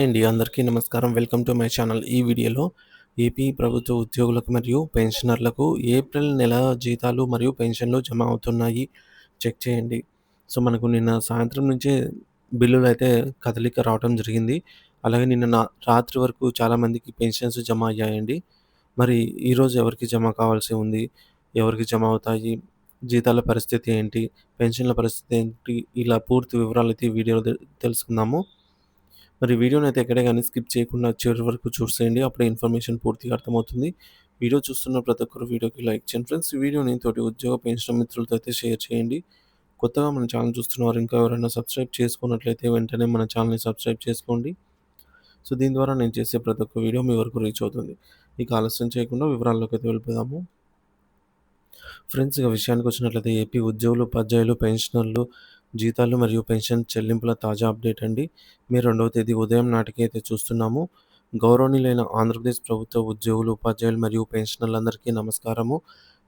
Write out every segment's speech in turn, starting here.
అందరికీ నమస్కారం. Welcome to my channel. ఈ వీడియోలో ఏపీ ప్రభుత్వ ఉద్యోగులకు మరియు పెన్షనర్లకు ఏప్రిల్ నెల జీతాలు మరియు పెన్షన్లు జమ అవుతున్నాయి. చెక్ చేయండి. సో, మనకు నిన్న సాయంత్రం నుంచే బిల్లులైతే కదలిక రావటం జరిగింది. అలాగే నిన్న రాత్రి వరకు చాలామందికి పెన్షన్స్ జమ అయ్యాయండి. మరి ఈరోజు ఎవరికి జమ కావాల్సి ఉంది? ఎవరికి జమ అవుతాయి? జీతాల పరిస్థితి ఏంటి? పెన్షన్ల పరిస్థితి ఏంటి? ఇలా పూర్తి వివరాలైతే ఈ వీడియోలో తెలుసుకుందాము. మరి వీడియోనైతే ఎక్కడే గాని స్కిప్ చేయకుండా చివరి వరకు చూసేయండి. అప్పుడే ఇన్ఫర్మేషన్ పూర్తిగా అర్థమవుతుంది. వీడియో చూస్తున్న ప్రతి ఒక్కరు వీడియోకి లైక్ చేయండి ఫ్రెండ్స్. ఈ వీడియోని తోటి ఉద్యోగ పెన్షన్ మిత్రులతో అయితే షేర్ చేయండి. కొత్తగా మన ఛానల్ చూస్తున్నవారు ఇంకా ఎవరైనా సబ్స్క్రైబ్ చేసుకున్నట్లయితే వెంటనే మన ఛానల్‌ని సబ్స్క్రైబ్ చేసుకోండి. సో, దీని ద్వారా నేను చేసే ప్రతి ఒక్క వీడియో మీ వరకు రీచ్ అవుతుంది. ఇక ఆలస్యం చేయకుండా వివరాల్లోకైతే వెళ్ళిపోదాము. ఫ్రెండ్స్, ఇక విషయానికొచ్చినట్లయితే ఏపీ ఉద్యోగులు, ఉపాధ్యాయులు, పెన్షనర్లు జీతాలు మరియు పెన్షన్ చెల్లింపుల తాజా అప్డేట్ అండి. మే 2వ తేదీ ఉదయం నాటికి అయితే చూస్తున్నాము. గౌరవనీయులైన ఆంధ్రప్రదేశ్ ప్రభుత్వ ఉద్యోగులు, ఉపాధ్యాయులు మరియు పెన్షనర్లందరికీ నమస్కారము.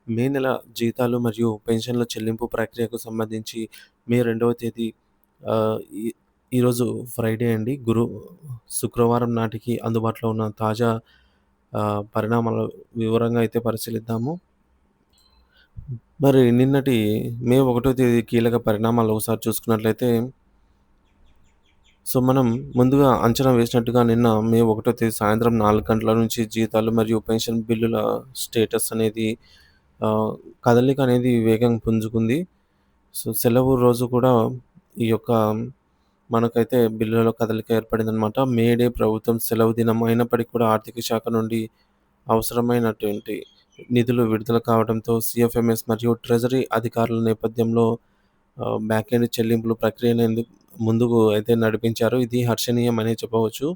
మే నెల జీతాలు మరియు పెన్షన్ల చెల్లింపు ప్రక్రియకు సంబంధించి మే 2వ తేదీ ఆహ్, ఈ ఈరోజు ఫ్రైడే అండి. శుక్రవారం నాటికి అందుబాటులో ఉన్న తాజా పరిణామాలు వివరంగా అయితే పరిశీలిద్దాము. మరి నిన్నటి మే 1 తేదీ కీలక పరిణామాలు ఒకసారి చూసుకున్నట్లయితే, సో, మనం ముందుగా అంచనా వేసినట్టుగా నిన్న మే 1 తేదీ సాయంత్రం 4 గంటల నుంచి జీతాలు మరియు పెన్షన్ బిల్లుల స్టేటస్ అనేది ఆహ్, కదలిక అనేది వేగం పుంజుకుంది. సో, సెలవు రోజు కూడా ఈ యొక్క మనకైతే బిల్లులలో కదలిక ఏర్పడిందనమాట. మే డే ప్రభుత్వం సెలవు దినం అయినప్పటికీ కూడా ఆర్థిక శాఖ నుండి అవసరమైనటువంటి నిధులు విడుదల కావడంతో సీఎఫ్ఎంఎస్ మరియు ట్రెజరీ అధికారుల నేపథ్యంలో బ్యాక్ ఎండ్ చెల్లింపులు ప్రక్రియను ముందుకు అయితే నడిపించారు. ఇది హర్షణీయమనే చెప్పవచ్చు.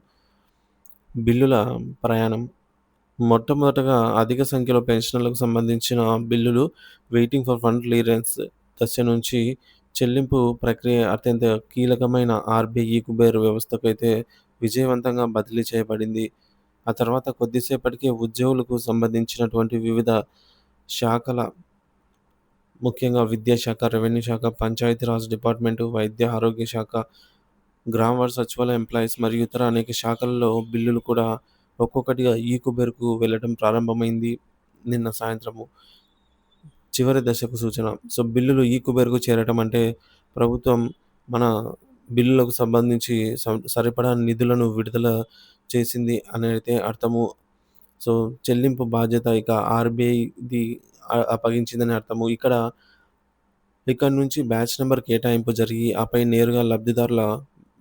బిల్లుల ప్రయాణం. మొట్టమొదటగా అధిక సంఖ్యలో పెన్షనర్లకు సంబంధించిన బిల్లులు వెయిటింగ్ ఫర్ ఫండ్ క్లియరెన్స్ దశ నుంచి చెల్లింపు ప్రక్రియ అత్యంత కీలకమైన ఆర్‌బీఐ కుబేర్ వ్యవస్థకైతే విజయవంతంగా బదిలీ చేయబడింది. ఆ తర్వాత కొద్దిసేపటికే ఉద్యోగులకు సంబంధించినటువంటి వివిధ శాఖల, ముఖ్యంగా విద్యాశాఖ, రెవెన్యూ శాఖ, పంచాయతీరాజ్ డిపార్ట్‌మెంటు, వైద్య ఆరోగ్య శాఖ, గ్రామ వార్డు సచివాలయ ఎంప్లాయీస్ మరియు ఇతర అనేక శాఖలలో బిల్లులు కూడా ఒక్కొక్కటిగా కుబేర్‌కు వెళ్ళడం ప్రారంభమైంది నిన్న సాయంత్రము. చివరి దశకు సూచన. సో, బిల్లులు కుబేర్‌కు చేరటం అంటే ప్రభుత్వం మన బిల్లులకు సంబంధించి సరిపడా నిధులను విడుదల చేసింది అనైతే అర్థము. సో, చెల్లింపు బాధ్యత ఇక ఆర్‌బీఐది అప్పగించిందని అర్థము. ఇక్కడి నుంచి బ్యాచ్ నంబర్ కేటాయింపు జరిగి, ఆపై నేరుగా లబ్ధిదారుల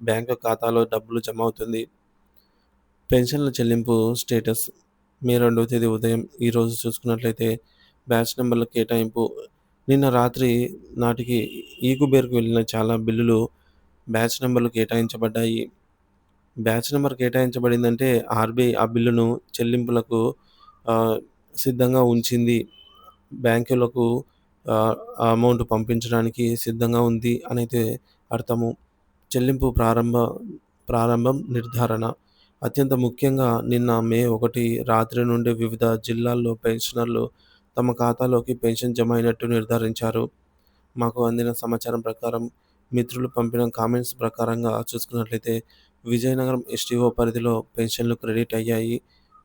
బ్యాంకు ఖాతాలో డబ్బులు జమ అవుతుంది. పెన్షన్ల చెల్లింపు స్టేటస్ మే 2వ తేదీ ఉదయం ఈరోజు చూసుకున్నట్లయితే బ్యాచ్ నంబర్ల కేటాయింపు నిన్న రాత్రి నాటికి కుబేర్‌కు వెళ్ళిన చాలా బిల్లులు బ్యాచ్ నంబర్లు కేటాయించబడ్డాయి. బ్యాచ్ నంబర్ కేటాయించబడిందంటే ఆర్‌బీఐ ఆ బిల్లును చెల్లింపులకు ఆహ్, సిద్ధంగా ఉంచింది. బ్యాంకులకు ఆ అమౌంట్ పంపించడానికి సిద్ధంగా ఉంది అనైతే అర్థము. చెల్లింపు ప్రారంభం నిర్ధారణ. అత్యంత ముఖ్యంగా నిన్న మే 1 రాత్రి నుండి వివిధ జిల్లాల్లో పెన్షనర్లు తమ ఖాతాలోకి పెన్షన్ జమ అయినట్టు నిర్ధారించారు. మాకు అందిన సమాచారం ప్రకారం మిత్రులు పంపిన కామెంట్స్ ప్రకారంగా చూసుకున్నట్లయితే విజయనగరం ఎస్టీఓ పరిధిలో పెన్షన్లు క్రెడిట్ అయ్యాయి.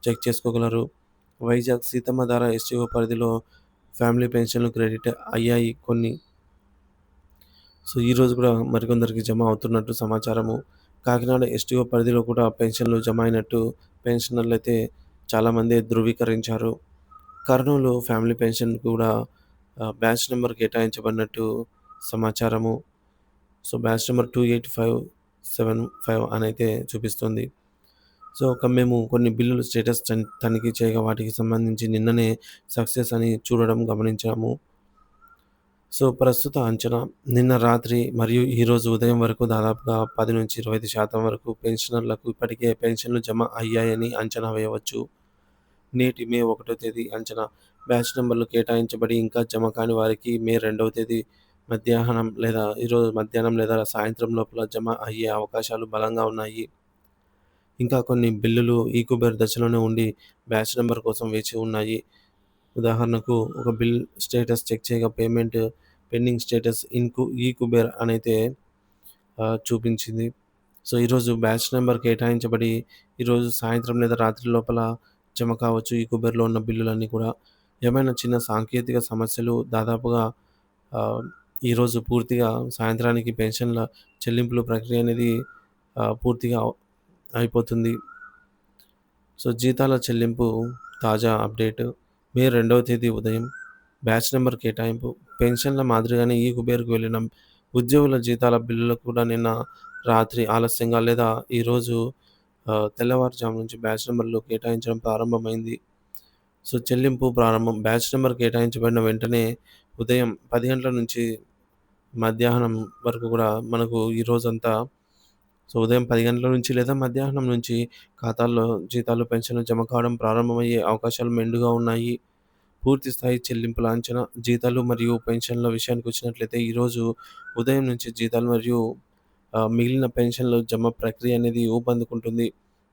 చెక్ చేసుకోగలరు. వైజాగ్ సీతమ్మధార ఎస్టీఓ పరిధిలో ఫ్యామిలీ పెన్షన్లు క్రెడిట్ అయ్యాయి కొన్ని. సో, ఈరోజు కూడా మరికొందరికి జమ అవుతున్నట్టు సమాచారము. కాకినాడ ఎస్టీఓ పరిధిలో కూడా పెన్షన్లు జమ అయినట్టు పెన్షనర్లయితే చాలామంది ధృవీకరించారు. కర్నూలు ఫ్యామిలీ పెన్షన్ కూడా బ్యాచ్ నంబర్ కేటాయించబడినట్టు సమాచారము. సో, బ్యాచ్ నంబర్ 28575 అనైతే చూపిస్తుంది. సో, మేము కొన్ని బిల్లుల స్టేటస్ తనిఖీ చేయగా వాటికి సంబంధించి నిన్ననే సక్సెస్ అని చూడడం గమనించాము. సో, ప్రస్తుత అంచనా నిన్న రాత్రి మరియు ఈరోజు ఉదయం వరకు దాదాపుగా 10-25% వరకు పెన్షనర్లకు ఇప్పటికే పెన్షన్లు జమ అయ్యాయని అంచనా వేయవచ్చు. నేటి మే 1 తేదీ అంచనా బ్యాచ్ నంబర్లు కేటాయించబడి ఇంకా జమ కాని వారికి మే 2వ తేదీ ఈరోజు మధ్యాహ్నం లేదా సాయంత్రం లోపల జమ అయ్యే అవకాశాలు బలంగా ఉన్నాయి. ఇంకా కొన్ని బిల్లులు కుబేర్ దశలోనే ఉండి బ్యాచ్ నంబర్ కోసం వేచి ఉన్నాయి. ఉదాహరణకు ఒక బిల్ స్టేటస్ చెక్ చేయగా పెండింగ్ స్టేటస్ కుబేర్ అనైతే చూపించింది. సో, ఈరోజు బ్యాచ్ నంబర్ కేటాయించబడి, ఈరోజు సాయంత్రం లేదా రాత్రి లోపల జమ కావచ్చు ఈ కుబేర్‌లో ఉన్న బిల్లులన్నీ కూడా. ఏమైనా చిన్న సాంకేతిక సమస్యలు దాదాపుగా ఆహ్, ఈరోజు పూర్తిగా సాయంత్రానికి పెన్షన్‌ల చెల్లింపుల ప్రక్రియ అనేది పూర్తిగా అయిపోతుంది. సో, జీతాల చెల్లింపు తాజా అప్డేట్ మే 2వ తేదీ ఉదయం బ్యాచ్ నంబర్ కేటాయింపు. పెన్షన్ల మాదిరిగానే ఈ కుబేర్‌కు వెళ్ళిన ఉద్యోగుల జీతాల బిల్లులు కూడా నిన్న రాత్రి ఆలస్యంగా లేదా ఈరోజు తెల్లవారుజాము నుంచి బ్యాచ్ నంబర్‌లు కేటాయించడం ప్రారంభమైంది. సో, చెల్లింపు ప్రారంభం. బ్యాచ్ నంబర్ కేటాయించబడిన వెంటనే ఉదయం 10 గంటల నుంచి మధ్యాహ్నం వరకు కూడా మనకు ఈ రోజంతా సో, ఉదయం 10 గంటల నుంచి లేదా మధ్యాహ్నం నుంచి ఖాతాల్లో జీతాలు, పెన్షన్లు జమ కావడం ప్రారంభమయ్యే అవకాశాలు మెండుగా ఉన్నాయి. పూర్తి స్థాయి చెల్లింపుల అంచనా జీతాలు మరియు పెన్షన్ల విషయానికొచ్చినట్లయితే ఈరోజు ఉదయం నుంచి జీతాలు మరియు మిగిలిన పెన్షన్ల జమ ప్రక్రియ అనేది ఊపందుకుంటుంది.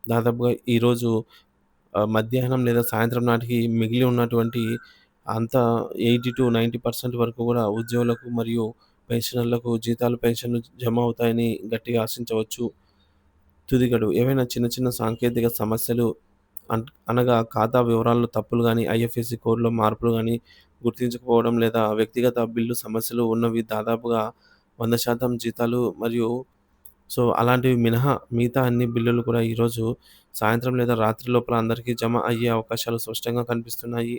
దాదాపుగా ఈరోజు మధ్యాహ్నం లేదా సాయంత్రం నాటికి మిగిలి ఉన్నటువంటి అంతా 80-90% వరకు కూడా ఉద్యోగులకు మరియు పెన్షనర్లకు జీతాలు, పెన్షన్లు జమ అవుతాయని గట్టిగా ఆశించవచ్చు. తుది గడువు ఏవైనా చిన్న చిన్న సాంకేతిక సమస్యలు అనగా ఖాతా వివరాల్లో తప్పులు గానీ, ఐఎఫ్ఎస్సి కోడ్‌లో మార్పులు గానీ, గుర్తించకపోవడం లేదా వ్యక్తిగత బిల్లు సమస్యలు ఉన్నవి దాదాపుగా 100% జీతాలు మరియు సో, అలాంటివి మినహా మిగతా అన్ని బిల్లులు కూడా ఈరోజు సాయంత్రం లేదా రాత్రి లోపల అందరికీ జమ అయ్యే అవకాశాలు స్పష్టంగా కనిపిస్తున్నాయి.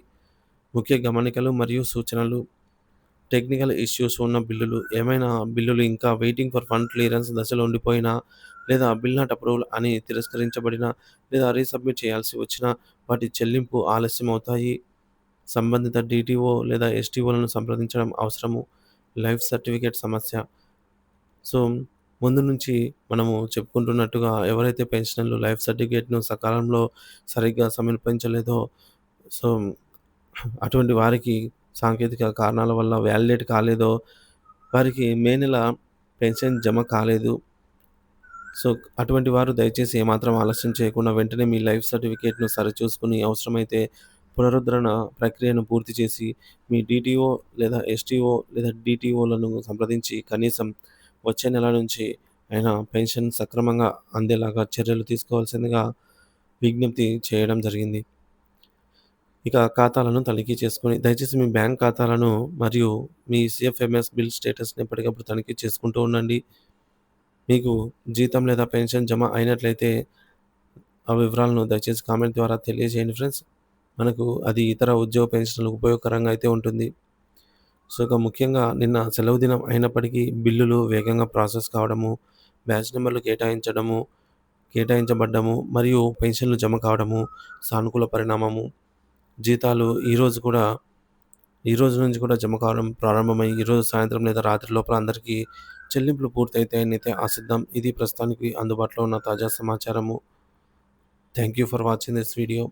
ముఖ్య గమనికలు మరియు సూచనలు టెక్నికల్ ఇష్యూస్ ఉన్న బిల్లులు ఏమైనా బిల్లులు ఇంకా వెయిటింగ్ ఫర్ ఫండ్ క్లియరెన్స్ దశలో ఉండిపోయినా, లేదా బిల్ నాట్ అప్రూవల్ అని తిరస్కరించబడినా, లేదా రీసబ్మిట్ చేయాల్సి వచ్చినా వాటి చెల్లింపు ఆలస్యమవుతాయి. సంబంధిత డీటీఓ లేదా ఎస్టీఓలను సంప్రదించడం అవసరము. లైఫ్ సర్టిఫికేట్ సమస్య. సో, ముందు నుంచి మనము చెప్పుకుంటున్నట్టుగా ఎవరైతే పెన్షనర్లు లైఫ్ సర్టిఫికేట్‌ను సకాలంలో సరిగ్గా సమర్పించలేదో సో, అటువంటి వారికి సాంకేతిక కారణాల వల్ల వాలిడేట్ కాలేదో, వారికి మే నెల పెన్షన్ జమ కాలేదు. సో, అటువంటి వారు దయచేసి ఏమాత్రం ఆలస్యం చేయకుండా వెంటనే మీ లైఫ్ సర్టిఫికేట్‌ను సరిచూసుకొని అవసరమైతే పునరుద్ధరణ ప్రక్రియను పూర్తి చేసి మీ డీటీఓ లేదా ఎస్టీఓ లేదా డీటీఓలను సంప్రదించి కనీసం వచ్చే నెల నుంచి అయినా పెన్షన్ సక్రమంగా అందేలాగా చర్యలు తీసుకోవాల్సిందిగా విజ్ఞప్తి చేయడం జరిగింది. ఇక ఖాతాలను తనిఖీ చేసుకొని దయచేసి మీ బ్యాంక్ ఖాతాలను మరియు మీ సీఎఫ్ఎంఎస్ బిల్ స్టేటస్‌ని ఎప్పటికప్పుడు తనిఖీ చేసుకుంటూ ఉండండి. మీకు జీతం లేదా పెన్షన్ జమ అయినట్లయితే ఆ వివరాలను దయచేసి కామెంట్ ద్వారా తెలియజేయండి ఫ్రెండ్స్. మనకు అది ఇతర ఉద్యోగ పెన్షన్‌లకు ఉపయోగకరంగా అయితే ఉంటుంది. సో, ఇక ముఖ్యంగా నిన్న సెలవు దినం అయినప్పటికీ బిల్లులు వేగంగా ప్రాసెస్ కావడము, బ్యాచ్ నంబర్‌లు కేటాయించబడ్డము మరియు పెన్షన్‌లు జమ కావడము సానుకూల పరిణామము. జీతాలు ఈ రోజు నుంచి కూడా జమ కావడం ప్రారంభమై, ఈరోజు సాయంత్రం లేదా రాత్రి లోపల అందరికీ చెల్లింపులు పూర్తయితాయనైతే ఆశిద్దాం. ఇది ప్రస్తుతానికి అందుబాటులో ఉన్న తాజా సమాచారము. Thank you for watching this video.